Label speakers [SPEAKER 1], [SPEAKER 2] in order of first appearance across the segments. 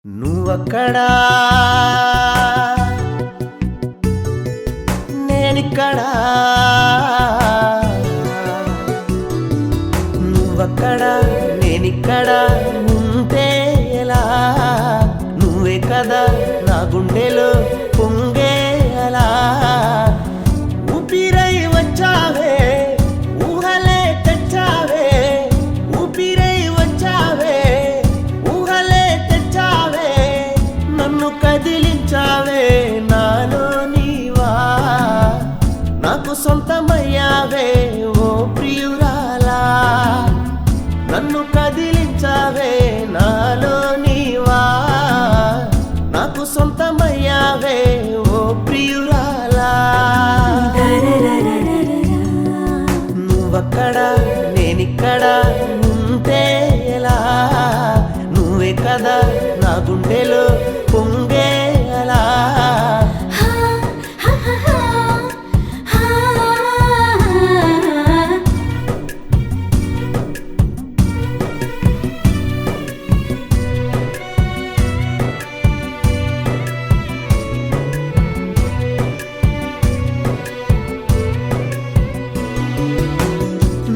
[SPEAKER 1] నువ్వక్కడా నేనిక్కడా నువ్వక్కడా నేనిక్కడా ఉంటే ఎలా నువ్వే కదా నా గుండెలో పొంగే అలా ఊపిరై వచ్చావే ఊహలే తెచ్చావే ఊపిరై వచ్చావే ఊహలే తెచ్చావే నన్ను కదిలించావే నాలో నీవా నాకు సొంతమయ్యావే ఓ ప్రియురాలా నన్ను కదిలించావే నాలో నీవా నాకు సొంతమయ్యావే ఓ ప్రియురాలా నువ్వక్కడా నేనిక్కడా ఉంటే ఎలా నువ్వే కదా నా గుండెలో పొంగే అలా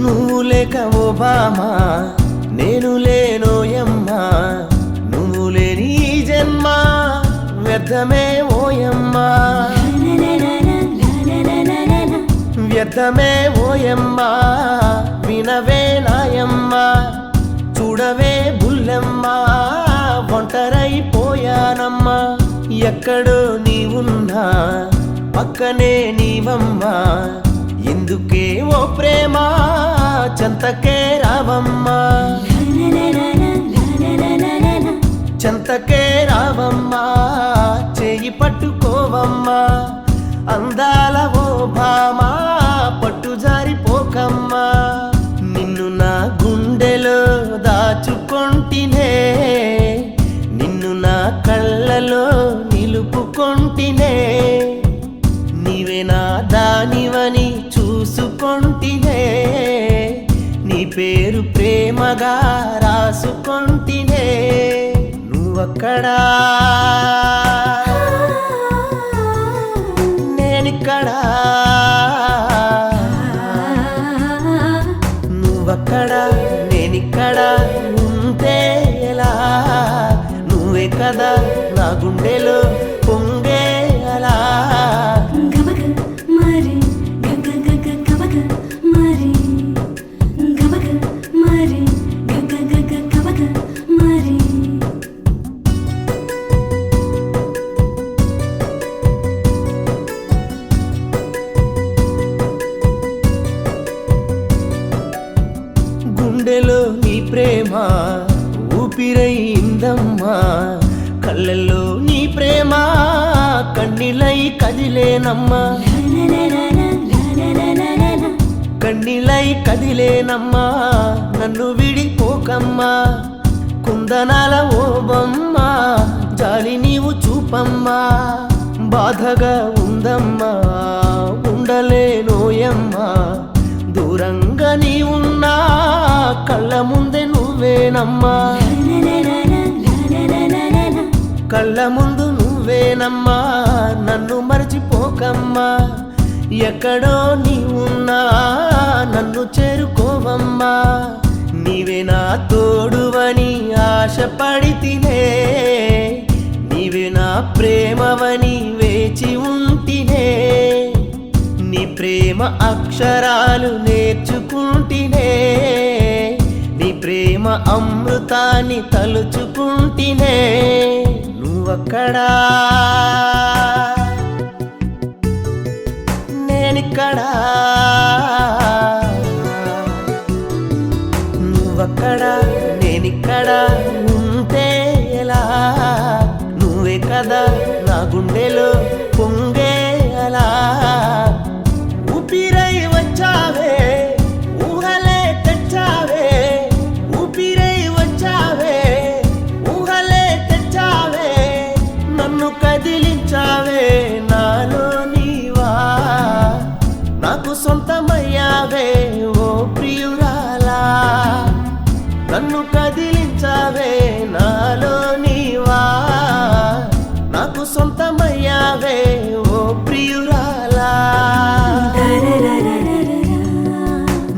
[SPEAKER 1] నువ్వు లేక ఓబామా నేను లేనోయమ్మా నువ్వు లేని ఈ జన్మ వ్యర్థమే ఓయమ్మా వ్యర్థమే ఓయమ్మా వినవే నాయమ్మా చూడవే బుల్లెమ్మా ఒంటరైపోయానమ్మా ఎక్కడో నీవున్నా పక్కనే నీవమ్మా ఎందుకే ఓ ప్రేమ చెంతకే రావమ్మా చెంతకే రావమ్మా చేయి పట్టుకోవమ్మా అందాల ఓ భామా పట్టు జారిపోకమ్మా నిన్ను నా గుండెలో దాచుకొంటినే నిన్ను నా కళ్ళలో నిలుపుకొంటినే నీవే నా దానివని చూసుకొంటినే నీ పేరు ప్రేమగా రాసుకొంటినే నువ్వక్కడా నేనిక్కడా నువ్వక్కడా నేనిక్కడా ఉంటే ఎలా నువ్వే కదా నా గుండెలో పొంగే అలా గుండెలో నీ ప్రేమ ఊపిరైందమ్మా కళ్ళల్లో నీ ప్రేమ కన్నీలై కదిలేనమ్మా కన్నీలై కదిలేనమ్మా నన్ను విడిపోకమ్మా కుందనాల ఓ బొమ్మ జాలి నీవు చూపమ్మా బాధగా ఉందమ్మా ఉండలేనోయమ్మా దూరంగా నీ ఉన్నా కళ్ళ ముందే నువ్వేనమ్మా కళ్ళ ముందు నువ్వేనమ్మా నన్ను మర్చిపోకమ్మా ఎక్కడో నీ ఉన్నా నన్ను చేరుకోవమ్మా నీవే నా తోడువని ఆశపడితినే నీవే నా ప్రేమవని వేచి ఉంటినే నీ ప్రేమ అక్షరాలు నేర్చుకుంటినే నీ ప్రేమ అమృతాన్ని తలుచుకుంటినే నువ్వక్కడా నేనిక్కడా నువ్వక్కడా నేనిక్కడా ఉంటే ఎలా నువ్వే కదా నా గుండెలో పొంగే అలా ఊపిరై వచ్చావే ఊహలే తెచ్చావే ఊపిరై వచ్చావే ఊహలే తెచ్చావే నన్ను కదిలించావే నాలో నీవా నాకు సొంతమయ్యావే ఓ ప్రియురాలా నన్ను కదిలించావే నాలో నీవా తెచ్చావే ఓ ప్రియురాలా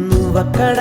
[SPEAKER 1] నువ్వక్కడ